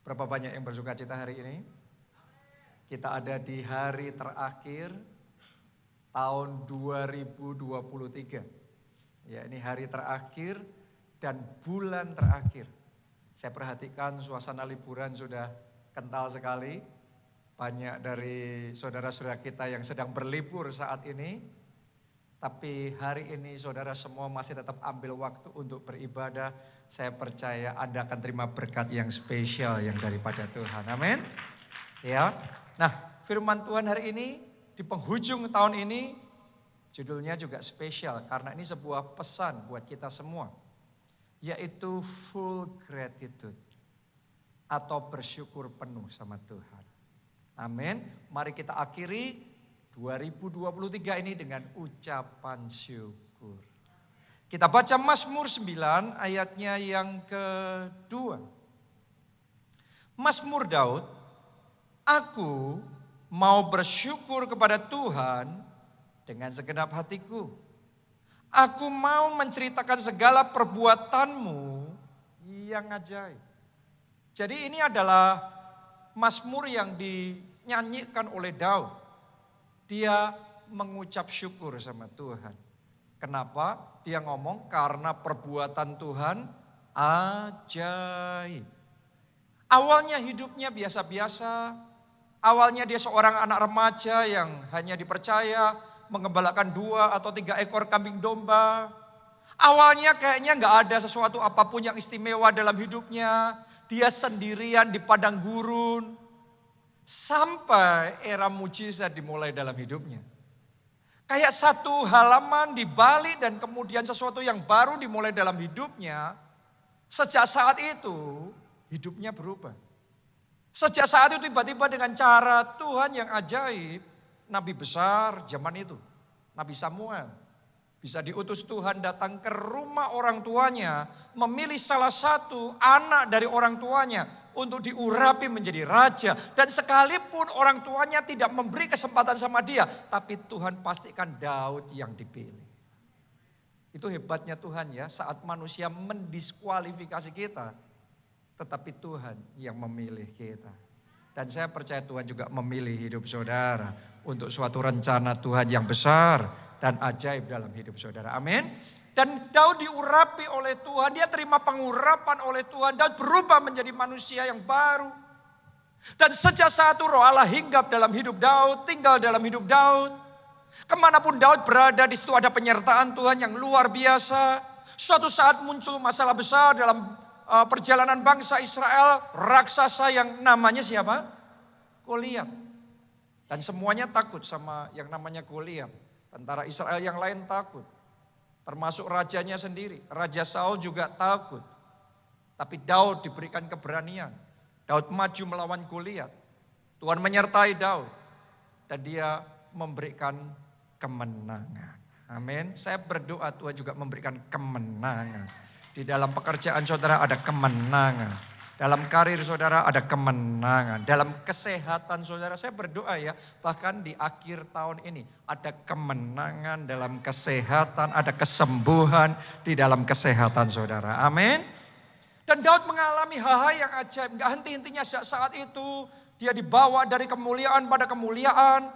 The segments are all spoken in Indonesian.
Berapa banyak yang bersuka cita hari ini? Kita ada di hari terakhir tahun 2023. Ya, ini hari terakhir dan bulan terakhir. Saya perhatikan suasana liburan sudah kental sekali. Banyak dari saudara-saudara kita yang sedang berlibur saat ini. Tapi hari ini saudara semua masih tetap ambil waktu untuk beribadah. Saya percaya Anda akan terima berkat yang spesial yang daripada Tuhan. Amin. Ya. Nah, firman Tuhan hari ini di penghujung tahun ini judulnya juga spesial karena ini sebuah pesan buat kita semua. Yaitu full gratitude atau bersyukur penuh sama Tuhan. Amin. Mari kita akhiri 2023 ini dengan ucapan syukur. Kita baca Mazmur 9 ayatnya yang kedua. Mazmur Daud, aku mau bersyukur kepada Tuhan dengan segenap hatiku. Aku mau menceritakan segala perbuatanmu yang ajaib. Jadi ini adalah Mazmur yang dinyanyikan oleh Daud. Dia mengucap syukur sama Tuhan. Kenapa? Dia ngomong karena perbuatan Tuhan ajaib. Awalnya hidupnya biasa-biasa. Awalnya dia seorang anak remaja yang hanya dipercaya mengembalakan 2 atau 3 ekor kambing domba. Awalnya kayaknya gak ada sesuatu apapun yang istimewa dalam hidupnya. Dia sendirian di padang gurun. Sampai era mujizat dimulai dalam hidupnya. Kayak satu halaman dibalik dan kemudian sesuatu yang baru dimulai dalam hidupnya. Sejak saat itu hidupnya berubah. Sejak saat itu tiba-tiba dengan cara Tuhan yang ajaib. Nabi besar zaman itu, Nabi Samuel. Bisa diutus Tuhan datang ke rumah orang tuanya. Memilih salah satu anak dari orang tuanya untuk diurapi menjadi raja. Dan sekalipun orang tuanya tidak memberi kesempatan sama dia. Tapi Tuhan pastikan Daud yang dipilih. Itu hebatnya Tuhan ya. Saat manusia mendiskualifikasi kita. Tetapi Tuhan yang memilih kita. Dan saya percaya Tuhan juga memilih hidup saudara. Untuk suatu rencana Tuhan yang besar dan ajaib dalam hidup saudara. Amin. Dan Daud diurapi oleh Tuhan, dia terima pengurapan oleh Tuhan, Daud berubah menjadi manusia yang baru. Dan sejak saat itu roh Allah hinggap dalam hidup Daud, tinggal dalam hidup Daud. Kemanapun Daud berada, di situ ada penyertaan Tuhan yang luar biasa. Suatu saat muncul masalah besar dalam perjalanan bangsa Israel, raksasa yang namanya siapa? Goliat. Dan semuanya takut sama yang namanya Goliat. Tentara Israel yang lain takut. Termasuk rajanya sendiri. Raja Saul juga takut. Tapi Daud diberikan keberanian. Daud maju melawan Goliat. Tuhan menyertai Daud. Dan dia memberikan kemenangan. Amin. Saya berdoa Tuhan juga memberikan kemenangan. Di dalam pekerjaan saudara ada kemenangan. Dalam karir saudara ada kemenangan. Dalam kesehatan saudara, saya berdoa ya. Bahkan di akhir tahun ini ada kemenangan dalam kesehatan. Ada kesembuhan di dalam kesehatan saudara. Amin. Dan Daud mengalami hal-hal yang ajaib. Gak henti-hentinya saat itu. Dia dibawa dari kemuliaan pada kemuliaan.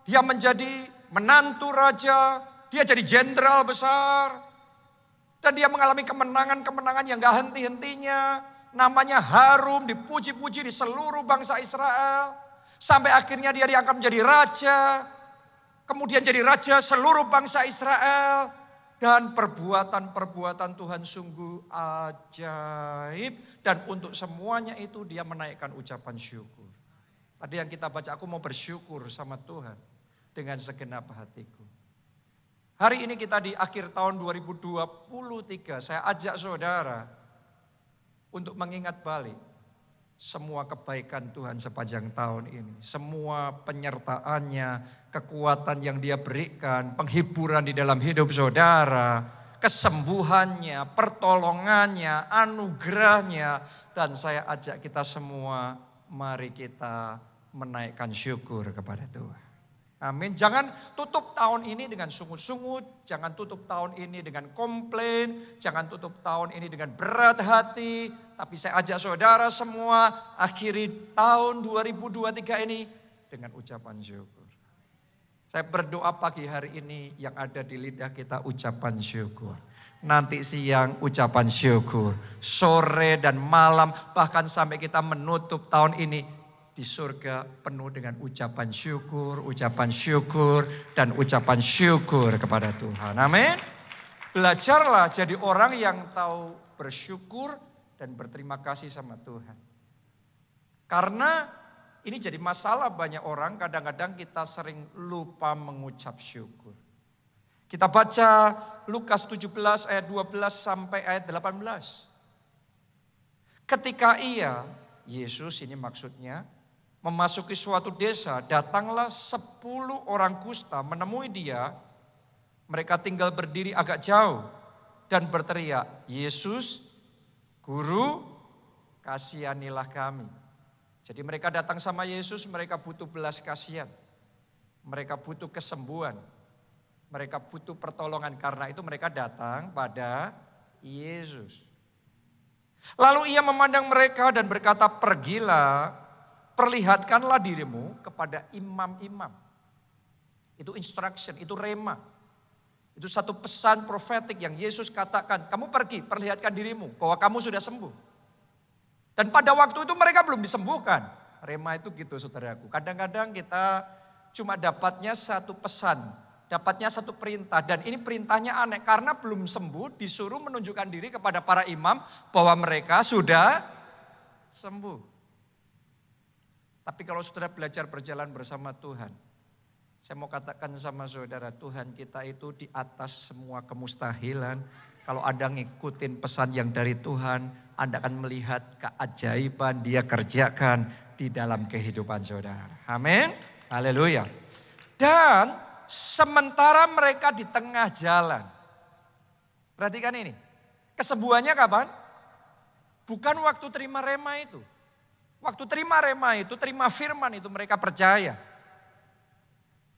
Dia menjadi menantu raja. Dia jadi jenderal besar. Dan dia mengalami kemenangan-kemenangan yang gak henti-hentinya. Namanya harum, dipuji-puji di seluruh bangsa Israel. Sampai akhirnya dia diangkat menjadi raja. Kemudian jadi raja seluruh bangsa Israel. Dan perbuatan-perbuatan Tuhan sungguh ajaib. Dan untuk semuanya itu dia menaikkan ucapan syukur. Tadi yang kita baca, aku mau bersyukur sama Tuhan dengan segenap hatiku. Hari ini kita di akhir tahun 2023, saya ajak saudara untuk mengingat balik semua kebaikan Tuhan sepanjang tahun ini. Semua penyertaannya, kekuatan yang dia berikan, penghiburan di dalam hidup saudara, kesembuhannya, pertolongannya, anugerahnya. Dan saya ajak kita semua, mari kita menaikkan syukur kepada Tuhan. Amin. Jangan tutup tahun ini dengan sungut-sungut. Jangan tutup tahun ini dengan komplain. Jangan tutup tahun ini dengan berat hati. Tapi saya ajak saudara semua akhiri tahun 2023 ini dengan ucapan syukur. Saya berdoa pagi hari ini yang ada di lidah kita ucapan syukur. Nanti siang ucapan syukur. Sore dan malam bahkan sampai kita menutup tahun ini di surga penuh dengan ucapan syukur, dan ucapan syukur kepada Tuhan. Amin. Belajarlah jadi orang yang tahu bersyukur dan berterima kasih sama Tuhan. Karena ini jadi masalah banyak orang, kadang-kadang kita sering lupa mengucap syukur. Kita baca Lukas 17 ayat 12 sampai ayat 18. Ketika Yesus ini maksudnya, memasuki suatu desa, datanglah 10 orang kusta menemui dia. Mereka tinggal berdiri agak jauh dan berteriak, "Yesus, Guru, kasihanilah kami." Jadi mereka datang sama Yesus, mereka butuh belas kasihan. Mereka butuh kesembuhan. Mereka butuh pertolongan, karena itu mereka datang pada Yesus. Lalu ia memandang mereka dan berkata, "Pergilah, perlihatkanlah dirimu kepada imam-imam." Itu instruction, itu rema. Itu satu pesan profetik yang Yesus katakan, kamu pergi, perlihatkan dirimu bahwa kamu sudah sembuh. Dan pada waktu itu mereka belum disembuhkan. Rema itu gitu saudaraku. Kadang-kadang kita cuma dapatnya satu pesan, dapatnya satu perintah. Dan ini perintahnya aneh karena belum sembuh, disuruh menunjukkan diri kepada para imam bahwa mereka sudah sembuh. Tapi kalau saudara belajar berjalan bersama Tuhan, saya mau katakan sama saudara, Tuhan kita itu di atas semua kemustahilan. Kalau Anda ngikutin pesan yang dari Tuhan, Anda akan melihat keajaiban Dia kerjakan di dalam kehidupan saudara. Amin. Haleluya. Dan sementara mereka di tengah jalan. Perhatikan ini. Kesembuhannya kapan? Bukan waktu terima rema itu. Waktu terima rema itu, terima firman itu mereka percaya.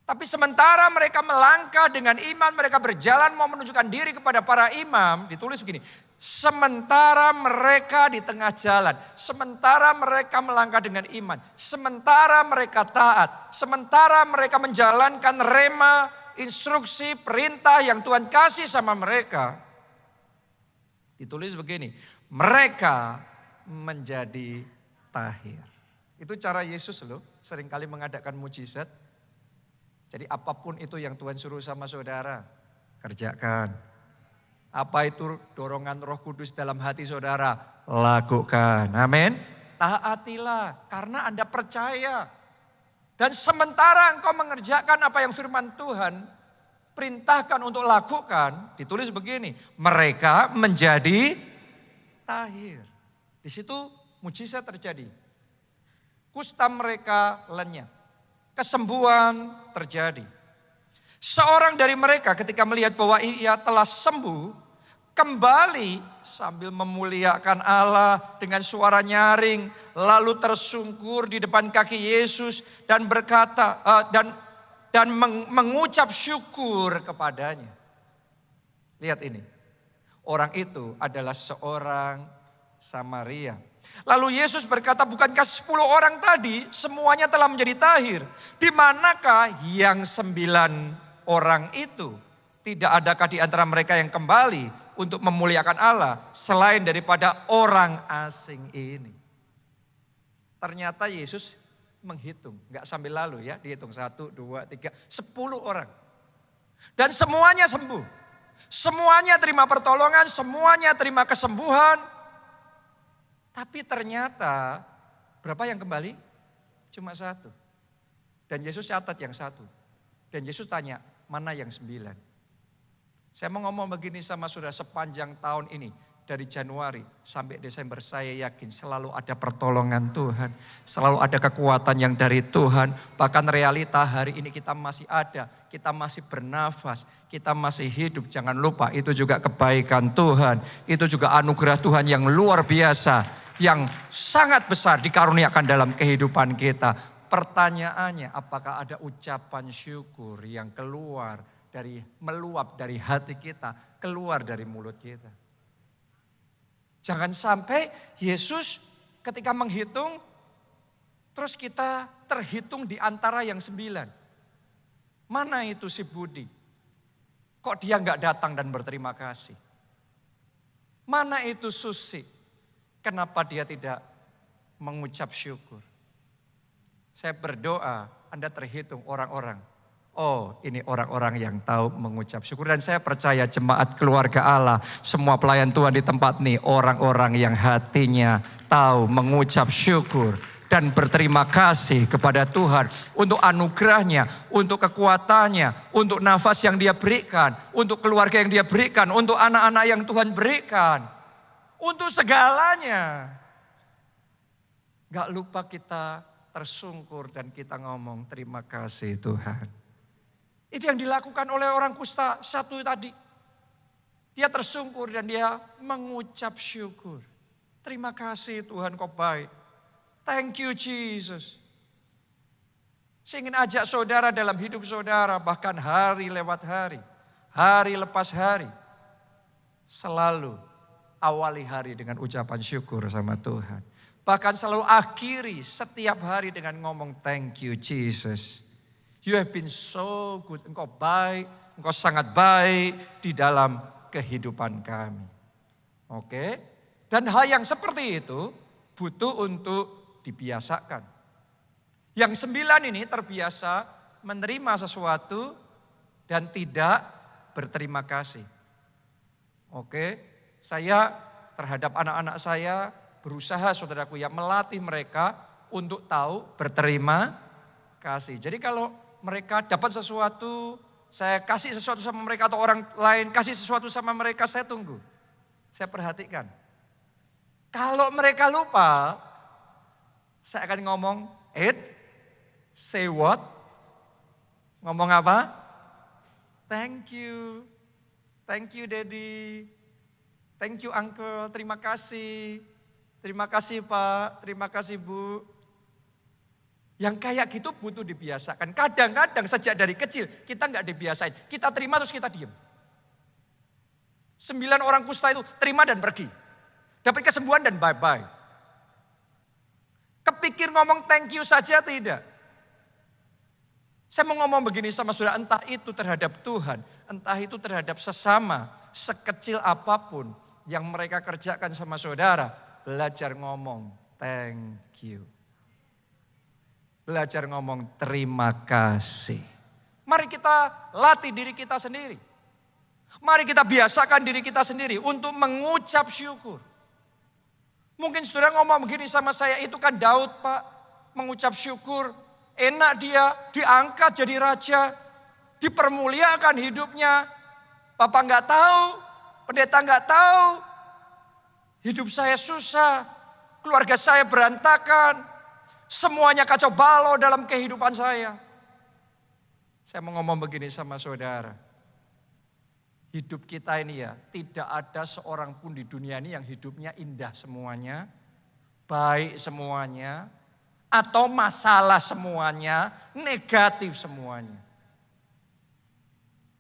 Tapi sementara mereka melangkah dengan iman, mereka berjalan mau menunjukkan diri kepada para imam, ditulis begini. Sementara mereka di tengah jalan, sementara mereka melangkah dengan iman, sementara mereka taat, sementara mereka menjalankan rema, instruksi, perintah yang Tuhan kasih sama mereka. Ditulis begini, mereka menjadi tahir. Itu cara Yesus loh, seringkali mengadakan mujizat. Jadi apapun itu yang Tuhan suruh sama saudara, kerjakan. Apa itu dorongan Roh Kudus dalam hati saudara, lakukan. Amin. Taatilah karena Anda percaya. Dan sementara engkau mengerjakan apa yang firman Tuhan perintahkan untuk lakukan, ditulis begini, mereka menjadi tahir. Di situ mujizat terjadi. Kusta mereka lenyap. Kesembuhan terjadi. Seorang dari mereka ketika melihat bahwa ia telah sembuh, kembali sambil memuliakan Allah dengan suara nyaring, lalu tersungkur di depan kaki Yesus dan berkata dan mengucap syukur kepadanya. Lihat ini. Orang itu adalah seorang Samaria. Lalu Yesus berkata, bukankah 10 orang tadi semuanya telah menjadi tahir? Di manakah yang 9 orang itu? Tidak adakah di antara mereka yang kembali untuk memuliakan Allah selain daripada orang asing ini? Ternyata Yesus menghitung, gak sambil lalu ya, dihitung 1, 2, 3, 10 orang. Dan semuanya sembuh. Semuanya terima pertolongan, semuanya terima kesembuhan. Tapi ternyata berapa yang kembali? Cuma 1. Dan Yesus catat yang 1. Dan Yesus tanya, mana yang 9? Saya mau ngomong begini sama saudara, sepanjang tahun ini. Dari Januari sampai Desember saya yakin selalu ada pertolongan Tuhan. Selalu ada kekuatan yang dari Tuhan. Bahkan realita hari ini kita masih ada. Kita masih bernafas. Kita masih hidup. Jangan lupa itu juga kebaikan Tuhan. Itu juga anugerah Tuhan yang luar biasa. Yang sangat besar dikaruniakan dalam kehidupan kita. Pertanyaannya, apakah ada ucapan syukur yang meluap dari hati kita. Keluar dari mulut kita. Jangan sampai Yesus ketika menghitung, terus kita terhitung di antara yang 9. Mana itu si Budi? Kok dia nggak datang dan berterima kasih? Mana itu Susi? Kenapa dia tidak mengucap syukur? Saya berdoa Anda terhitung orang-orang. Oh, ini orang-orang yang tahu mengucap syukur. Dan saya percaya jemaat keluarga Allah, semua pelayan Tuhan di tempat ini, orang-orang yang hatinya tahu mengucap syukur dan berterima kasih kepada Tuhan untuk anugerahnya, untuk kekuatannya, untuk nafas yang dia berikan, untuk keluarga yang dia berikan, untuk anak-anak yang Tuhan berikan, untuk segalanya. Gak lupa kita tersungkur dan kita ngomong terima kasih Tuhan. Itu yang dilakukan oleh orang kusta satu tadi. Dia tersungkur dan dia mengucap syukur. Terima kasih Tuhan kau baik. Thank you Jesus. Saya ingin ajak saudara dalam hidup saudara, bahkan hari lewat hari, hari lepas hari, selalu awali hari dengan ucapan syukur sama Tuhan. Bahkan selalu akhiri setiap hari dengan ngomong thank you Jesus. You have been so good. Engkau baik, engkau sangat baik di dalam kehidupan kami. Oke? Dan hal yang seperti itu butuh untuk dibiasakan. Yang 9 ini terbiasa menerima sesuatu dan tidak berterima kasih. Oke, saya terhadap anak-anak saya berusaha saudaraku ya melatih mereka untuk tahu berterima kasih. Jadi kalau mereka dapat sesuatu, saya kasih sesuatu sama mereka atau orang lain kasih sesuatu sama mereka, saya tunggu. Saya perhatikan. Kalau mereka lupa, saya akan ngomong, say what? Ngomong apa? Thank you daddy. Thank you uncle, terima kasih. Terima kasih Pak, terima kasih Bu. Yang kayak gitu butuh dibiasakan. Kadang-kadang sejak dari kecil kita nggak dibiasain. Kita terima terus kita diem. 9 orang kusta itu terima dan pergi. Dapat kesembuhan dan bye-bye. Kepikir ngomong thank you saja tidak. Saya mau ngomong begini sama saudara, entah itu terhadap Tuhan, entah itu terhadap sesama, sekecil apapun yang mereka kerjakan sama saudara, belajar ngomong thank you. Belajar ngomong terima kasih. Mari kita latih diri kita sendiri. Mari kita biasakan diri kita sendiri untuk mengucap syukur. Mungkin saudara ngomong begini sama saya, itu kan Daud Pak, mengucap syukur. Enak dia, diangkat jadi raja, dipermuliakan hidupnya. Bapak nggak tahu, pendeta nggak tahu. Hidup saya susah, keluarga saya berantakan. Semuanya kacau balau dalam kehidupan saya. Saya mau ngomong begini sama saudara. Hidup kita ini ya, tidak ada seorang pun di dunia ini yang hidupnya indah semuanya, baik semuanya, atau masalah semuanya, negatif semuanya.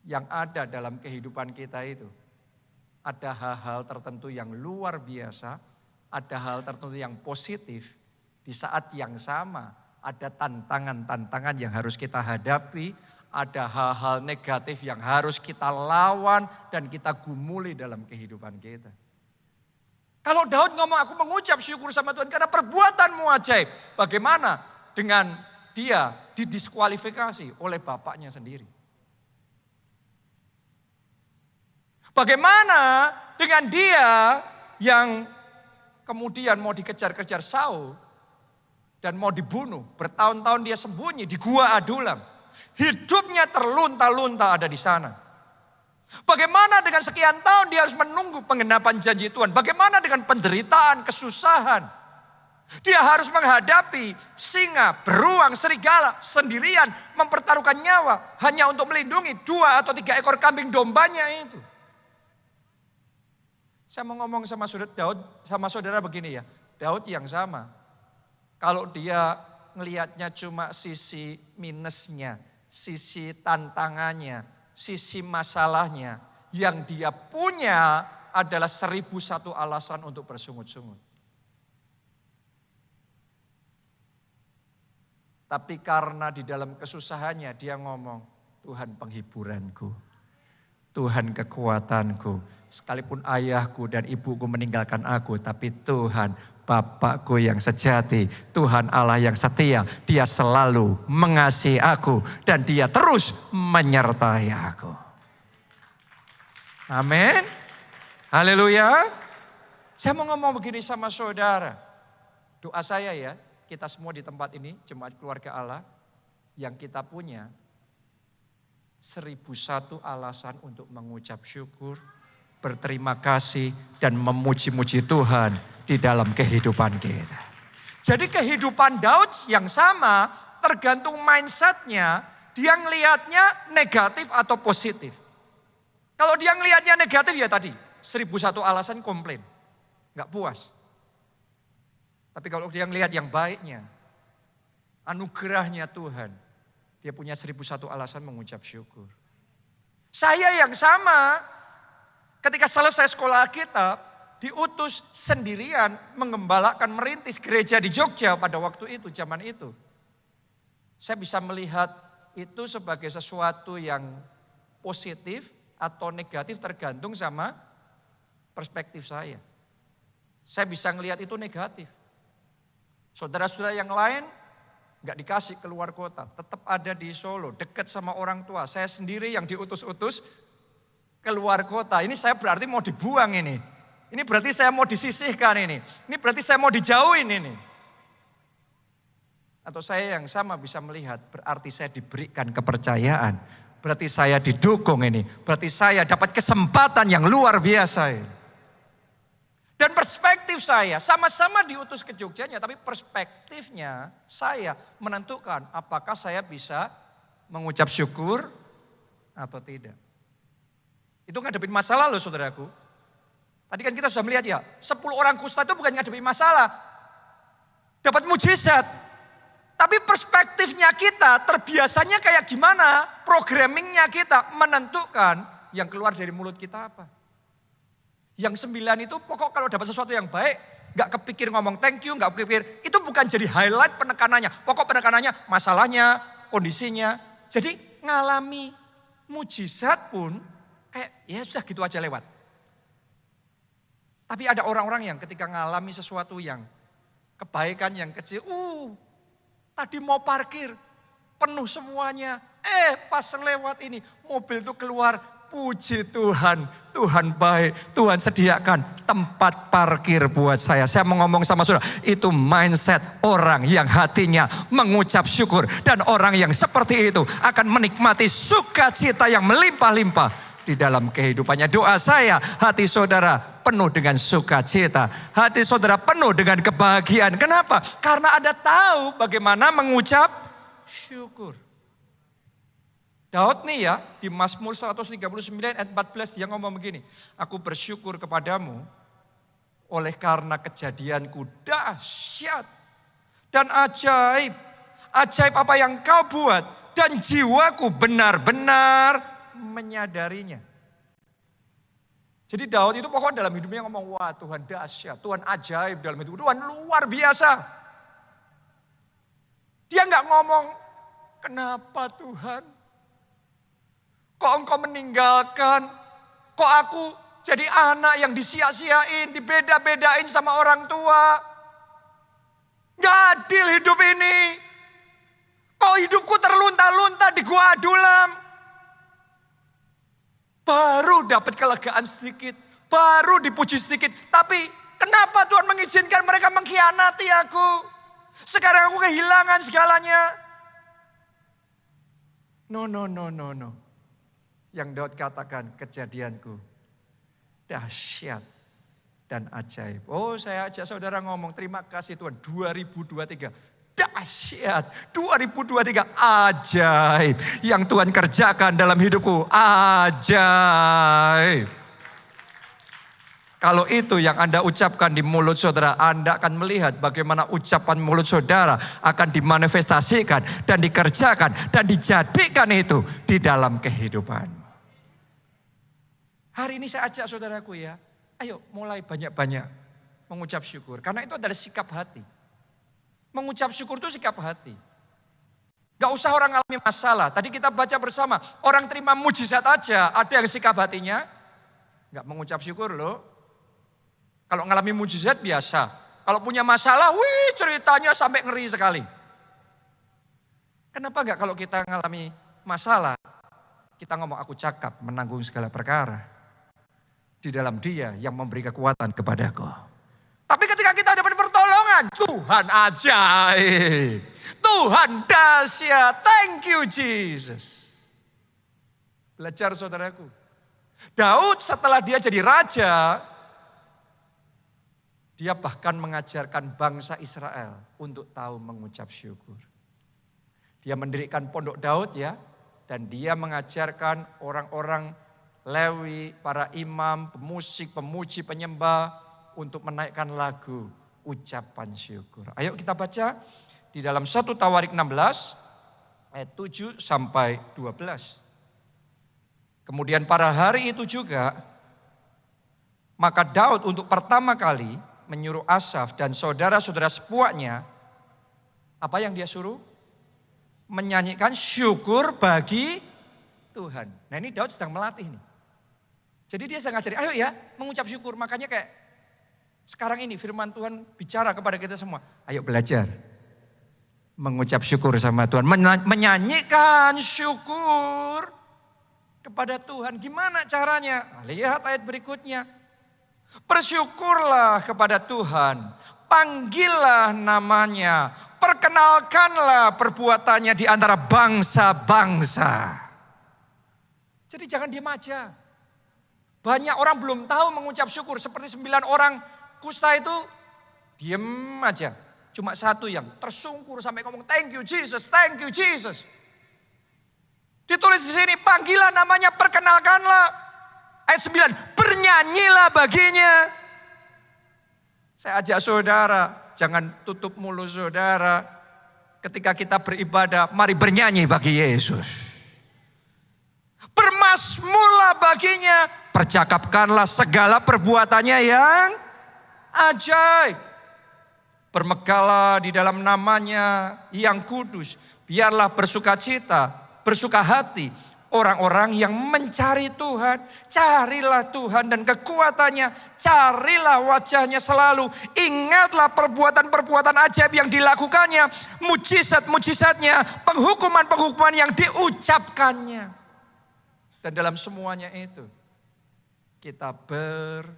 Yang ada dalam kehidupan kita itu, ada hal-hal tertentu yang luar biasa, ada hal tertentu yang positif. Di saat yang sama, ada tantangan-tantangan yang harus kita hadapi, ada hal-hal negatif yang harus kita lawan dan kita gumuli dalam kehidupan kita. Kalau Daud ngomong aku mengucap syukur sama Tuhan karena perbuatanmu ajaib. Bagaimana dengan dia didiskualifikasi oleh bapaknya sendiri? Bagaimana dengan dia yang kemudian mau dikejar-kejar Saul dan mau dibunuh? Bertahun-tahun dia sembunyi di gua Adulam. Hidupnya terlunta-lunta ada di sana. Bagaimana dengan sekian tahun dia harus menunggu penggenapan janji Tuhan? Bagaimana dengan penderitaan, kesusahan? Dia harus menghadapi singa, beruang, serigala sendirian, mempertaruhkan nyawa hanya untuk melindungi 2 atau 3 ekor kambing dombanya itu. Saya mau ngomong sama saudara begini ya, Daud yang sama. Kalau dia ngelihatnya cuma sisi minusnya, sisi tantangannya, sisi masalahnya. Yang dia punya adalah 1001 alasan untuk bersungut-sungut. Tapi karena di dalam kesusahannya dia ngomong, Tuhan penghiburanku, Tuhan kekuatanku. Sekalipun ayahku dan ibuku meninggalkan aku, tapi Tuhan Bapakku yang sejati, Tuhan Allah yang setia, dia selalu mengasihi aku dan dia terus menyertai aku. Amin. Haleluya. Saya mau ngomong begini sama saudara. Doa saya ya, kita semua di tempat ini, jemaat keluarga Allah, yang kita punya 1001 alasan untuk mengucap syukur, berterima kasih, dan memuji-muji Tuhan di dalam kehidupan kita. Jadi kehidupan Daud yang sama tergantung mindsetnya, dia ngelihatnya negatif atau positif. Kalau dia ngelihatnya negatif ya tadi, 1001 alasan komplain, gak puas. Tapi kalau dia ngelihat yang baiknya, anugerahnya Tuhan, dia punya 1001 alasan mengucap syukur. Saya yang sama, ketika selesai sekolah Alkitab, diutus sendirian mengembalakan merintis gereja di Jogja pada waktu itu, zaman itu. Saya bisa melihat itu sebagai sesuatu yang positif atau negatif tergantung sama perspektif saya. Saya bisa melihat itu negatif. Saudara-saudara yang lain gak dikasih keluar kota, tetap ada di Solo, dekat sama orang tua. Saya sendiri yang diutus-utus keluar kota. Ini saya berarti mau dibuang ini. Ini berarti saya mau disisihkan ini. Ini berarti saya mau dijauhin ini. Atau saya yang sama bisa melihat, berarti saya diberikan kepercayaan. Berarti saya didukung ini. Berarti saya dapat kesempatan yang luar biasa ini. Dan perspektif saya sama-sama diutus ke Jogjanya. Tapi perspektifnya saya menentukan apakah saya bisa mengucap syukur atau tidak. Itu ngadepin masalah loh saudaraku. Tadi kan kita sudah melihat ya, 10 orang kusta itu bukan ngadepin masalah. Dapat mujizat. Tapi perspektifnya kita, terbiasanya kayak gimana, programmingnya kita menentukan yang keluar dari mulut kita apa. Yang 9 itu pokok kalau dapat sesuatu yang baik, gak kepikir ngomong thank you, gak kepikir. Itu bukan jadi highlight penekanannya. Pokok penekanannya masalahnya, kondisinya. Jadi ngalami mujizat pun kayak ya sudah gitu aja lewat. Tapi ada orang-orang yang ketika ngalami sesuatu yang kebaikan yang kecil, tadi mau parkir penuh semuanya. Pas lewat ini mobil itu keluar, puji Tuhan, Tuhan baik, Tuhan sediakan tempat parkir buat saya. Saya mau ngomong sama saudara, itu mindset orang yang hatinya mengucap syukur. Dan orang yang seperti itu akan menikmati sukacita yang melimpah-limpah di dalam kehidupannya. Doa saya, hati saudara penuh dengan sukacita. Hati saudara penuh dengan kebahagiaan. Kenapa? Karena Anda tahu bagaimana mengucap syukur. Daud nih ya, di Mazmur 139 ayat 14 dia ngomong begini. Aku bersyukur kepadamu oleh karena kejadianku dahsyat dan ajaib. Ajaib apa yang kau buat dan jiwaku benar-benar menyadarinya. Jadi Daud itu pokoknya dalam hidupnya ngomong, wah Tuhan dahsyat, Tuhan ajaib dalam hidup, Tuhan luar biasa. Dia nggak ngomong, kenapa Tuhan? Kok engkau meninggalkan? Kok aku jadi anak yang disia-siain, dibeda-bedain sama orang tua? Nggak adil hidup ini. Kok hidupku terlunta-lunta di gua adulam? Baru dapat kelegaan sedikit, baru dipuji sedikit. Tapi kenapa Tuhan mengizinkan mereka mengkhianati aku? Sekarang aku kehilangan segalanya. No. Yang Daud katakan, kejadianku dahsyat dan ajaib. Oh, saya ajak saudara ngomong, terima kasih Tuhan, 2023 dahsyat, 2023 ajaib. Yang Tuhan kerjakan dalam hidupku, ajaib. Kalau itu yang Anda ucapkan di mulut saudara, Anda akan melihat bagaimana ucapan mulut saudara akan dimanifestasikan dan dikerjakan dan dijadikan itu di dalam kehidupan. Hari ini saya ajak saudaraku ya, Ayo mulai banyak-banyak mengucap syukur. Karena itu adalah sikap hati. Mengucap syukur itu sikap hati. Gak usah orang alami masalah. Tadi kita baca bersama. Orang terima mujizat aja. Ada yang sikap hatinya. Gak mengucap syukur loh. Kalau ngalami mujizat biasa. Kalau punya masalah, ceritanya sampai ngeri sekali. Kenapa gak kalau kita ngalami masalah. Kita ngomong aku cakap menanggung segala perkara. Di dalam Dia yang memberi kekuatan kepadaku. Tapi ketika kita dapat pertolongan, Tuhan ajaib. Tuhan dahsyat. Thank you Jesus. Belajar saudaraku. Daud setelah dia jadi raja, dia bahkan mengajarkan bangsa Israel untuk tahu mengucap syukur. Dia mendirikan pondok Daud ya. Dan dia mengajarkan orang-orang Lewi, para imam, pemusik, pemuji, penyembah untuk menaikkan lagu ucapan syukur. Ayo kita baca di dalam 1 Tawarik 16 ayat 7 sampai 12. Kemudian pada hari itu juga maka Daud untuk pertama kali menyuruh Asaf dan saudara-saudara sepuaknya, apa yang dia suruh? Menyanyikan syukur bagi Tuhan. Nah ini Daud sedang melatih nih. Jadi dia sedang ngajari, ayo ya mengucap syukur. Makanya kayak sekarang ini firman Tuhan bicara kepada kita semua. Ayo belajar mengucap syukur sama Tuhan. Menyanyikan syukur kepada Tuhan. Gimana caranya? Lihat ayat berikutnya. Bersyukurlah kepada Tuhan. Panggillah namanya. Perkenalkanlah perbuatannya di antara bangsa-bangsa. Jadi jangan diam aja. Banyak orang belum tahu mengucap syukur. Seperti 9 orang kusta itu diam aja. Cuma satu yang tersungkur sampai ngomong thank you Jesus, thank you Jesus. Ditulis di sini panggilan namanya, perkenalkanlah. Ayat 9, bernyanyilah baginya. Saya ajak saudara, jangan tutup mulut saudara. Ketika kita beribadah, mari bernyanyi bagi Yesus. Bermazmurlah baginya. Percakapkanlah segala perbuatannya yang ajaib. Bermegahlah di dalam namanya yang kudus. Biarlah bersukacita, bersuka hati orang-orang yang mencari Tuhan. Carilah Tuhan dan kekuatannya. Carilah wajahnya selalu. Ingatlah perbuatan-perbuatan ajaib yang dilakukannya. Mujizat-mujizatnya. Penghukuman-penghukuman yang diucapkannya. Dan dalam semuanya itu kita bersyukur.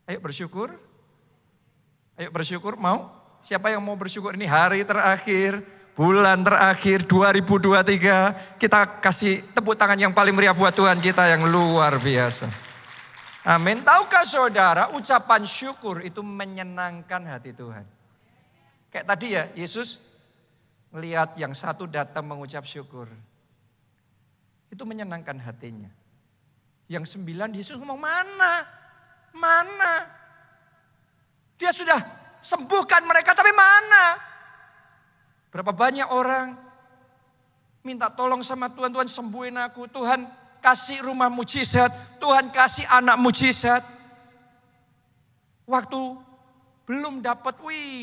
Ayo bersyukur. Ayo bersyukur, mau? Siapa yang mau bersyukur? Ini hari terakhir, bulan terakhir 2023. Kita kasih tepuk tangan yang paling meriah buat Tuhan kita yang luar biasa. Amin. Tahukah saudara, ucapan syukur itu menyenangkan hati Tuhan. Kayak tadi ya, Yesus melihat yang satu datang mengucap syukur. Itu menyenangkan hatinya. Yang 9 Yesus ngomong mana? Dia sudah sembuhkan mereka tapi mana? Berapa banyak orang minta tolong sama Tuhan, Tuhan sembuhin aku, Tuhan kasih rumah mujizat, Tuhan kasih anak mujizat. Waktu belum dapat,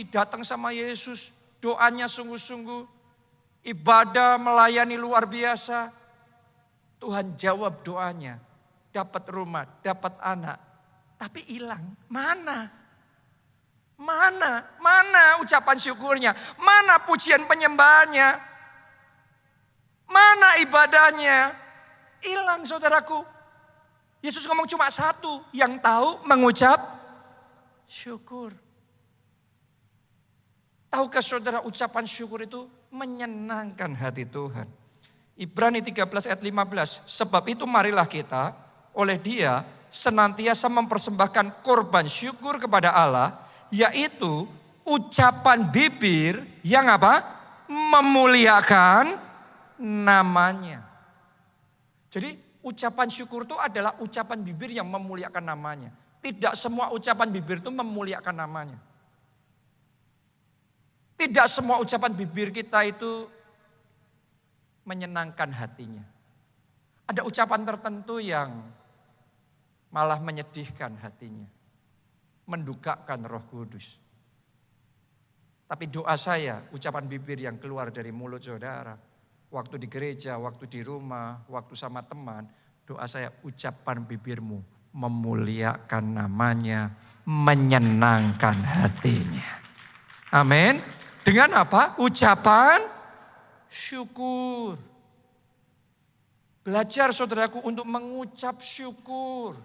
datang sama Yesus, doanya sungguh-sungguh, ibadah melayani luar biasa. Tuhan jawab doanya, dapat rumah, dapat anak, tapi hilang. Mana ucapan syukurnya? Mana pujian penyembahannya? Mana ibadahnya? Hilang saudaraku. Yesus ngomong cuma satu, yang tahu mengucap syukur. Tahukah saudara, ucapan syukur itu menyenangkan hati Tuhan. Ibrani 13 ayat 15. Sebab itu marilah kita oleh Dia senantiasa mempersembahkan korban syukur kepada Allah. Yaitu ucapan bibir yang apa? Memuliakan namanya. Jadi ucapan syukur itu adalah ucapan bibir yang memuliakan namanya. Tidak semua ucapan bibir itu memuliakan namanya. Tidak semua ucapan bibir kita itu menyenangkan hatinya. Ada ucapan tertentu yang malah menyedihkan hatinya. Mendukakan Roh Kudus. Tapi doa saya, ucapan bibir yang keluar dari mulut saudara, waktu di gereja, waktu di rumah, waktu sama teman, doa saya ucapan bibirmu memuliakan namanya, menyenangkan hatinya. Amin. Dengan apa? Ucapan syukur. Belajar saudaraku untuk mengucap syukur.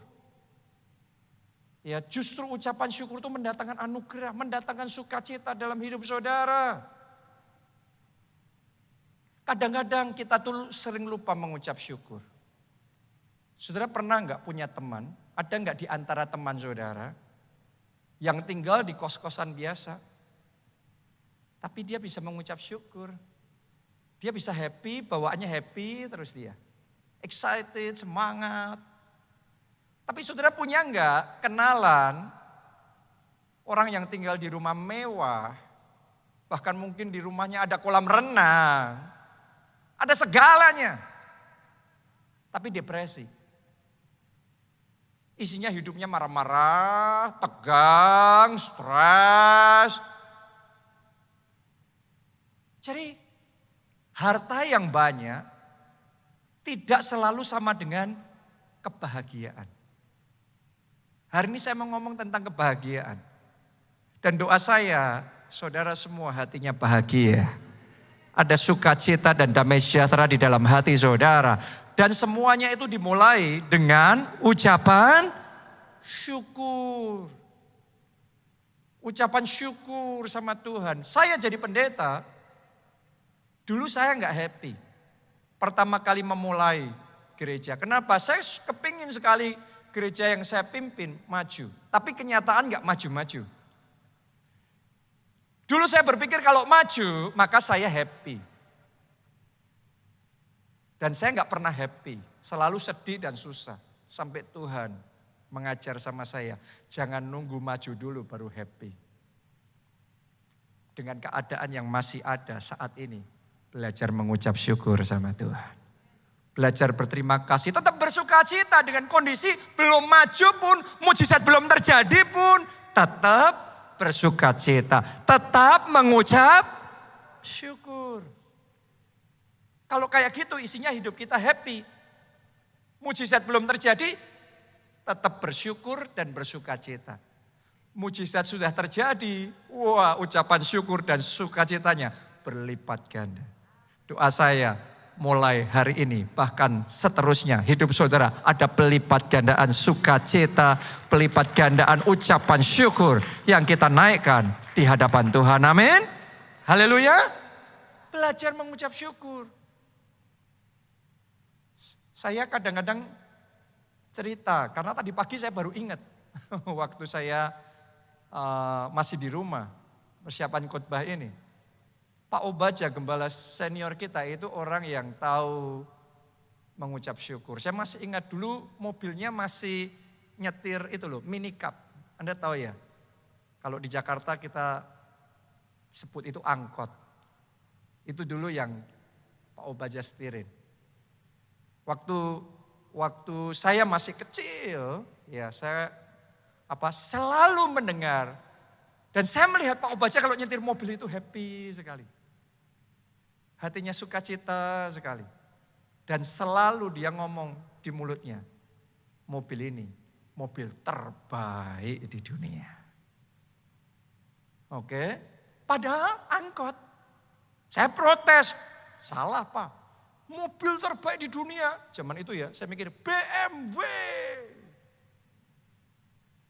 Ya, justru ucapan syukur itu mendatangkan anugerah, mendatangkan sukacita dalam hidup saudara. Kadang-kadang kita tuh sering lupa mengucap syukur. Saudara pernah enggak punya teman? Ada enggak di antara teman saudara yang tinggal di kos-kosan biasa? Tapi dia bisa mengucap syukur. Dia bisa happy, bawaannya happy terus dia. Excited, semangat. Tapi saudara punya enggak kenalan orang yang tinggal di rumah mewah, bahkan mungkin di rumahnya ada kolam renang, ada segalanya, tapi depresi. Isinya hidupnya marah-marah, tegang, stres. Jadi harta yang banyak tidak selalu sama dengan kebahagiaan. Hari ini saya mau ngomong tentang kebahagiaan. Dan doa saya, saudara semua hatinya bahagia. Ada sukacita dan damai sejahtera di dalam hati saudara. Dan semuanya itu dimulai dengan ucapan syukur. Ucapan syukur sama Tuhan. Saya jadi pendeta, dulu saya enggak happy. Pertama kali memulai gereja. Kenapa? Saya kepingin sekali gereja yang saya pimpin maju. Tapi kenyataan gak maju-maju. Dulu saya berpikir kalau maju maka saya happy. Dan saya gak pernah happy. Selalu sedih dan susah. Sampai Tuhan mengajar sama saya. Jangan nunggu maju dulu baru happy. Dengan keadaan yang masih ada saat ini. Belajar mengucap syukur sama Tuhan. Belajar berterima kasih, tetap bersuka cita dengan kondisi belum maju pun, mujizat belum terjadi pun, tetap bersuka cita, tetap mengucap syukur. Kalau kayak gitu isinya hidup kita happy. Mujizat belum terjadi, tetap bersyukur dan bersuka cita. Mujizat sudah terjadi, wah ucapan syukur dan sukacitanya berlipat ganda. Doa saya, mulai hari ini bahkan seterusnya hidup saudara ada pelipat gandaan sukacita, pelipat gandaan ucapan syukur yang kita naikkan di hadapan Tuhan. Amin. Haleluya. Belajar mengucap syukur. Saya kadang-kadang cerita karena tadi pagi saya baru ingat waktu saya masih di rumah persiapan khotbah ini. Pak Obaja, gembala senior kita itu orang yang tahu mengucap syukur. Saya masih ingat dulu mobilnya masih nyetir itu loh, mini cup. Anda tahu ya, kalau di Jakarta kita sebut itu angkot. Itu dulu yang Pak Obaja setirin. Waktu saya masih kecil, ya saya selalu mendengar. Dan saya melihat Pak Obaja kalau nyetir mobil itu happy sekali. Hatinya sukacita sekali. Dan selalu dia ngomong di mulutnya, mobil ini mobil terbaik di dunia. Oke, padahal angkot. Saya protes, salah Pak. Mobil terbaik di dunia. Zaman itu ya, saya mikir BMW.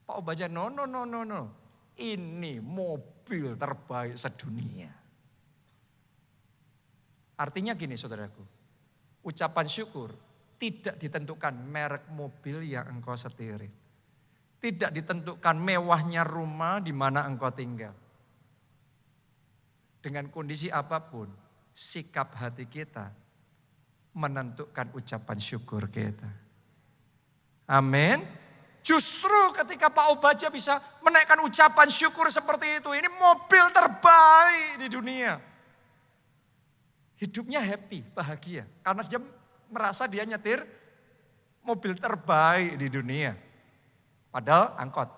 Pak Obaja, no. Ini mobil terbaik sedunia. Artinya gini saudaraku, ucapan syukur tidak ditentukan merek mobil yang engkau setirin. Tidak ditentukan mewahnya rumah di mana engkau tinggal. Dengan kondisi apapun, sikap hati kita menentukan ucapan syukur kita. Amin. Justru ketika Pak Obaja bisa menaikkan ucapan syukur seperti itu, ini mobil terbaik di dunia. Hidupnya happy, bahagia. Karena dia merasa dia nyetir mobil terbaik di dunia. Padahal angkot.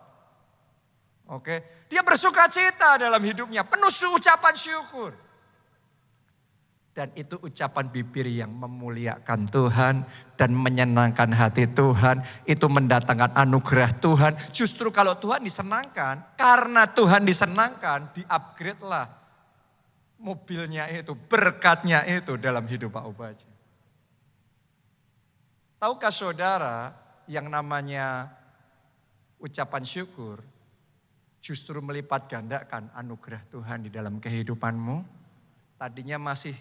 Oke, dia bersuka cita dalam hidupnya, penuh ucapan syukur. Dan itu ucapan bibir yang memuliakan Tuhan dan menyenangkan hati Tuhan. Itu mendatangkan anugerah Tuhan. Justru kalau Tuhan disenangkan, karena Tuhan disenangkan, di-upgrade lah mobilnya itu, berkatnya itu dalam hidup Pak Obaja. Tahukah saudara yang namanya ucapan syukur justru melipat gandakan anugerah Tuhan di dalam kehidupanmu? Tadinya masih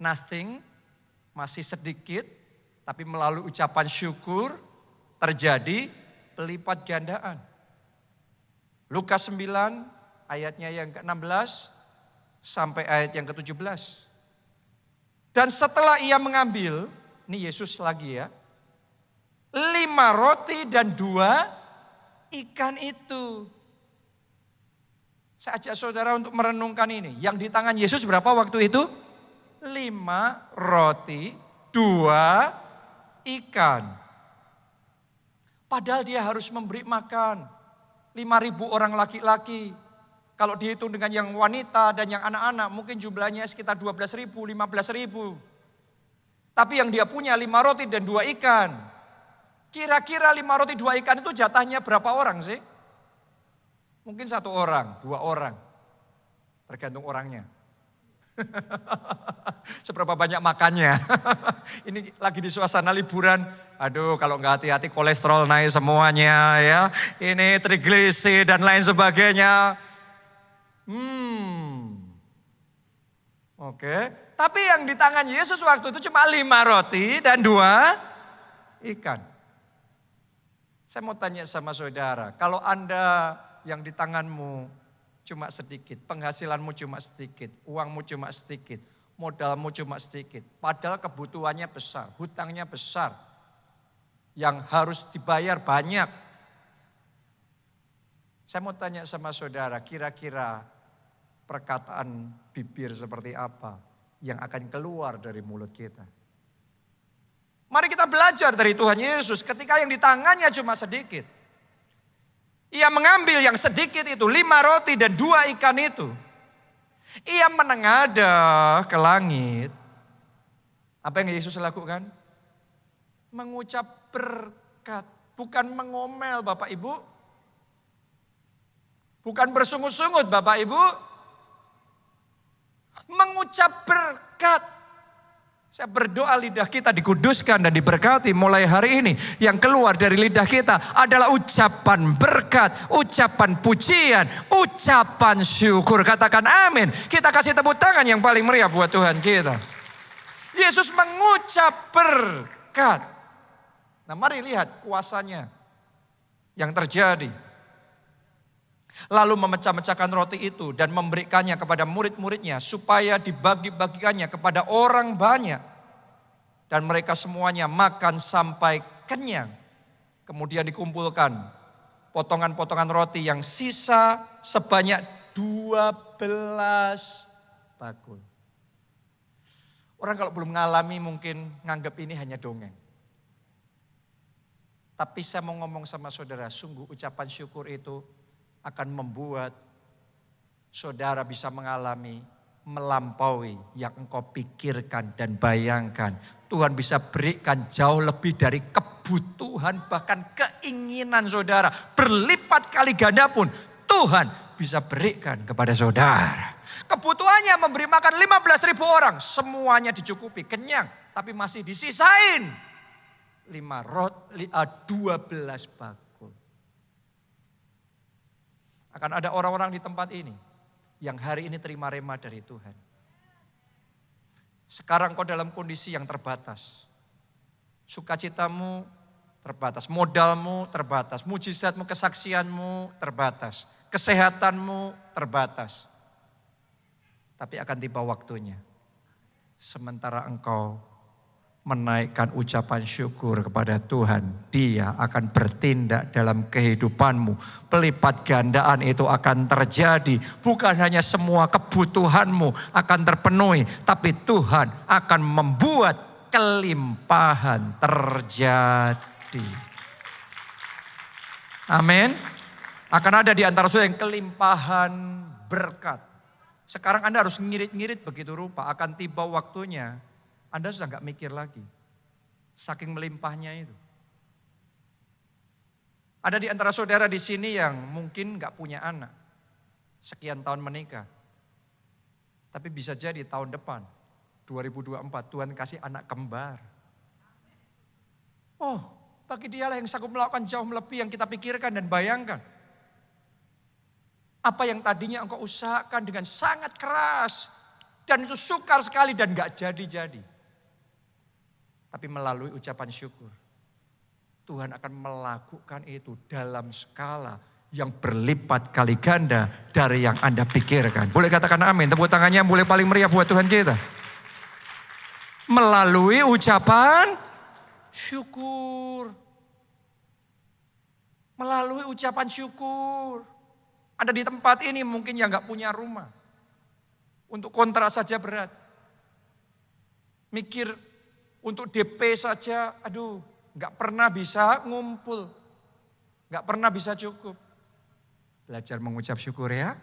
nothing, masih sedikit, tapi melalui ucapan syukur terjadi pelipat gandaan. Lukas 9 ayatnya yang ke-16 sampai ayat yang ke-17. Dan setelah ia mengambil, ini Yesus lagi ya, 5 roti dan 2 ikan itu. Saya ajak saudara untuk merenungkan ini. Yang di tangan Yesus berapa waktu itu? 5 roti, 2 ikan. Padahal dia harus memberi makan 5.000 orang laki-laki. Kalau dihitung dengan yang wanita dan yang anak-anak mungkin jumlahnya sekitar 12.000, 15.000. Tapi yang dia punya 5 roti dan 2 ikan. Kira-kira 5 roti 2 ikan itu jatahnya berapa orang sih? Mungkin 1 orang, 2 orang. Tergantung orangnya. Seberapa banyak makannya. Ini lagi di suasana liburan. Aduh, kalau nggak hati-hati kolesterol naik semuanya ya. Ini trigliserid dan lain sebagainya. Oke. Tapi yang di tangan Yesus waktu itu cuma 5 roti dan 2 ikan. Saya mau tanya sama saudara, kalau Anda yang di tanganmu cuma sedikit, penghasilanmu cuma sedikit, uangmu cuma sedikit, modalmu cuma sedikit. Padahal kebutuhannya besar, hutangnya besar, yang harus dibayar banyak. Saya mau tanya sama saudara, kira-kira perkataan bibir seperti apa yang akan keluar dari mulut kita? Mari kita belajar dari Tuhan Yesus ketika yang di tangannya cuma sedikit. Ia mengambil yang sedikit itu, 5 roti dan 2 ikan itu. Ia menengadah ke langit. Apa yang Yesus lakukan? Mengucap berkat. Bukan mengomel Bapak Ibu. Bukan bersungut-sungut Bapak Ibu. Mengucap berkat. Saya berdoa lidah kita dikuduskan dan diberkati mulai hari ini. Yang keluar dari lidah kita adalah ucapan berkat, ucapan pujian, ucapan syukur. Katakan amin. Kita kasih tepuk tangan yang paling meriah buat Tuhan kita. Yesus mengucap berkat. Nah mari lihat kuasanya yang terjadi. Lalu memecah-mecahkan roti itu dan memberikannya kepada murid-muridnya supaya dibagi-bagikannya kepada orang banyak. Dan mereka semuanya makan sampai kenyang. Kemudian dikumpulkan potongan-potongan roti yang sisa sebanyak 12 bakul. Orang kalau belum mengalami mungkin nganggap ini hanya dongeng. Tapi saya mau ngomong sama saudara, sungguh ucapan syukur itu akan membuat saudara bisa mengalami melampaui yang engkau pikirkan dan bayangkan. Tuhan bisa berikan jauh lebih dari kebutuhan bahkan keinginan saudara. Berlipat kali ganda pun Tuhan bisa berikan kepada saudara. Kebutuhannya memberi makan 15.000 orang. Semuanya dicukupi, kenyang. Tapi masih disisain 12 bakul. Akan ada orang-orang di tempat ini yang hari ini terima rema dari Tuhan. Sekarang kau dalam kondisi yang terbatas. Sukacitamu terbatas, modalmu terbatas, mujizatmu, kesaksianmu terbatas, kesehatanmu terbatas. Tapi akan tiba waktunya. Sementara engkau menaikkan ucapan syukur kepada Tuhan, Dia akan bertindak dalam kehidupanmu. Pelipat gandaan itu akan terjadi. Bukan hanya semua kebutuhanmu akan terpenuhi, tapi Tuhan akan membuat kelimpahan terjadi. Amin. Akan ada di antara saudara yang kelimpahan berkat. Sekarang Anda harus ngirit-ngirit begitu rupa. Akan tiba waktunya, Anda sudah gak mikir lagi. Saking melimpahnya itu. Ada di antara saudara di sini yang mungkin gak punya anak. Sekian tahun menikah. Tapi bisa jadi tahun depan, 2024, Tuhan kasih anak kembar. Oh, bagi dialah yang sanggup melakukan jauh melebihi yang kita pikirkan dan bayangkan. Apa yang tadinya engkau usahakan dengan sangat keras. Dan itu sukar sekali dan gak jadi-jadi. Tapi melalui ucapan syukur. Tuhan akan melakukan itu dalam skala yang berlipat kali ganda dari yang Anda pikirkan. Boleh katakan amin. Tepuk tangannya boleh paling meriah buat Tuhan kita. Melalui ucapan syukur. Melalui ucapan syukur. Ada di tempat ini mungkin yang gak punya rumah. Untuk kontrak saja berat. Mikir untuk DP saja, aduh, gak pernah bisa ngumpul. Gak pernah bisa cukup. Belajar mengucap syukur ya.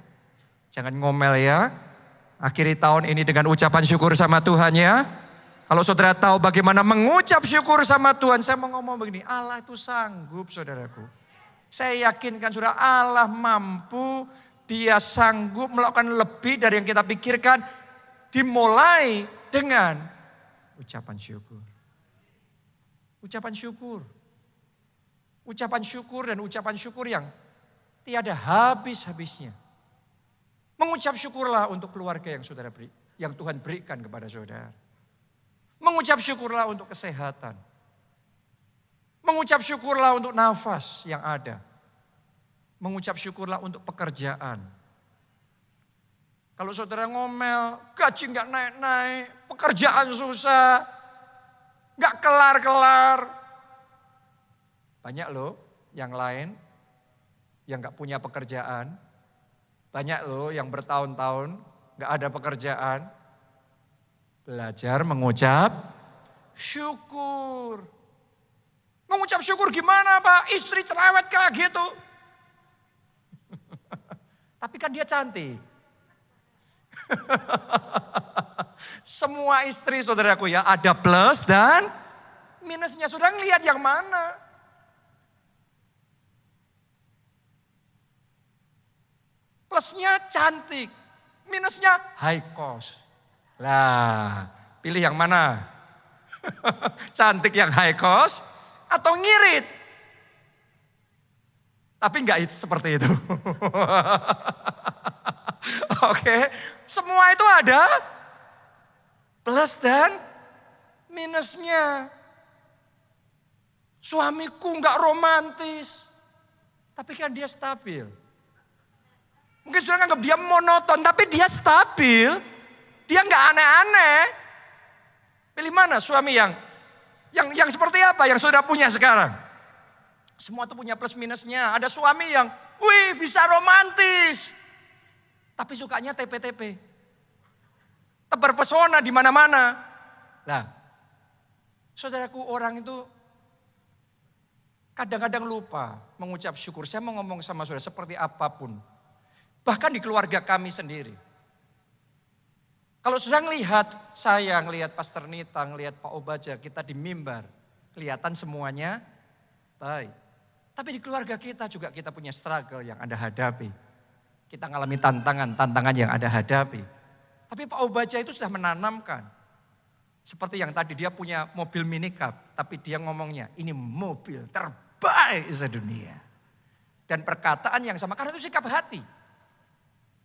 Jangan ngomel ya. Akhiri tahun ini dengan ucapan syukur sama Tuhan ya. Kalau saudara tahu bagaimana mengucap syukur sama Tuhan. Saya mau ngomong begini. Allah itu sanggup saudaraku. Saya yakinkan saudara Allah mampu. Dia sanggup melakukan lebih dari yang kita pikirkan. Dimulai dengan ucapan syukur. Ucapan syukur. Ucapan syukur dan ucapan syukur yang tiada habis-habisnya. Mengucap syukurlah untuk keluarga yang saudara beri, yang Tuhan berikan kepada saudara. Mengucap syukurlah untuk kesehatan. Mengucap syukurlah untuk nafas yang ada. Mengucap syukurlah untuk pekerjaan. Kalau saudara ngomel, gaji gak naik-naik, pekerjaan susah, gak kelar-kelar. Banyak loh yang lain yang gak punya pekerjaan. Banyak loh yang bertahun-tahun gak ada pekerjaan. Belajar mengucap syukur. Mengucap syukur gimana Pak? Istri cerewet kayak gitu. Tapi kan dia cantik. Semua istri saudaraku ya ada plus dan minusnya. Saudara ngelihat yang mana? Plusnya cantik, minusnya high cost. Lah, pilih yang mana? Cantik yang high cost atau ngirit? Tapi enggak seperti itu. Oke, semua itu ada plus dan minusnya. Suamiku enggak romantis, tapi kan dia stabil. Mungkin saudara anggap dia monoton, tapi dia stabil. Dia enggak aneh-aneh. Pilih mana suami yang seperti apa yang saudara punya sekarang? Semua itu punya plus minusnya. Ada suami yang, wih bisa romantis. Tapi sukanya TP-TP. Tebar pesona di mana-mana. Nah, saudaraku orang itu kadang-kadang lupa mengucap syukur. Saya mau ngomong sama saudara seperti apapun. Bahkan di keluarga kami sendiri. Kalau sudah ngelihat saya, ngelihat Pastor Nita, ngelihat Pak Obaja, kita di mimbar. Kelihatan semuanya baik. Tapi di keluarga kita juga kita punya struggle yang Anda hadapi. Kita ngalami tantangan yang Anda hadapi. Tapi Pak Obaja itu sudah menanamkan. Seperti yang tadi dia punya mobil mini cup. Tapi dia ngomongnya ini mobil terbaik sedunia. Dan perkataan yang sama karena itu sikap hati.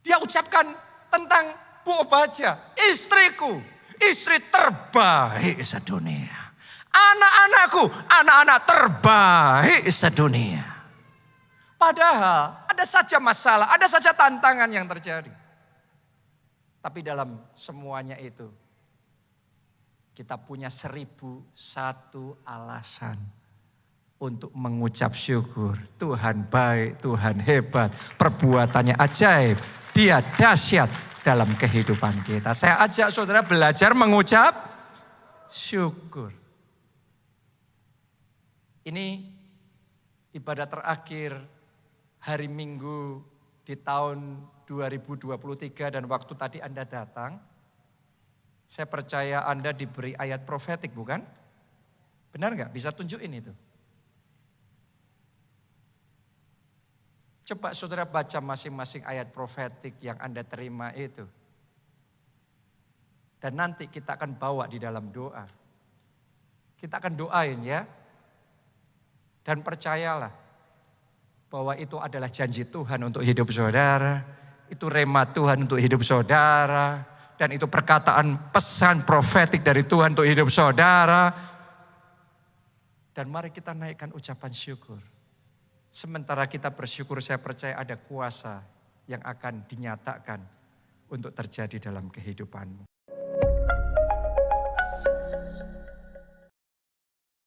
Dia ucapkan tentang Bu Obaja, istriku, istri terbaik sedunia. Anak-anakku, anak-anak terbaik sedunia. Padahal ada saja masalah, ada saja tantangan yang terjadi. Tapi dalam semuanya itu, kita punya 1001 alasan untuk mengucap syukur. Tuhan baik, Tuhan hebat, perbuatannya ajaib. Dia dahsyat dalam kehidupan kita. Saya ajak saudara belajar mengucap syukur. Ini ibadah terakhir hari Minggu di tahun 2023 dan waktu tadi Anda datang. Saya percaya Anda diberi ayat profetik, bukan? Benar nggak? Bisa tunjukin itu. Coba saudara baca masing-masing ayat profetik yang Anda terima itu. Dan nanti kita akan bawa di dalam doa. Kita akan doain ya. Dan percayalah bahwa itu adalah janji Tuhan untuk hidup saudara. Itu rema Tuhan untuk hidup saudara. Dan itu perkataan pesan profetik dari Tuhan untuk hidup saudara. Dan mari kita naikkan ucapan syukur. Sementara kita bersyukur, saya percaya ada kuasa yang akan dinyatakan untuk terjadi dalam kehidupanmu.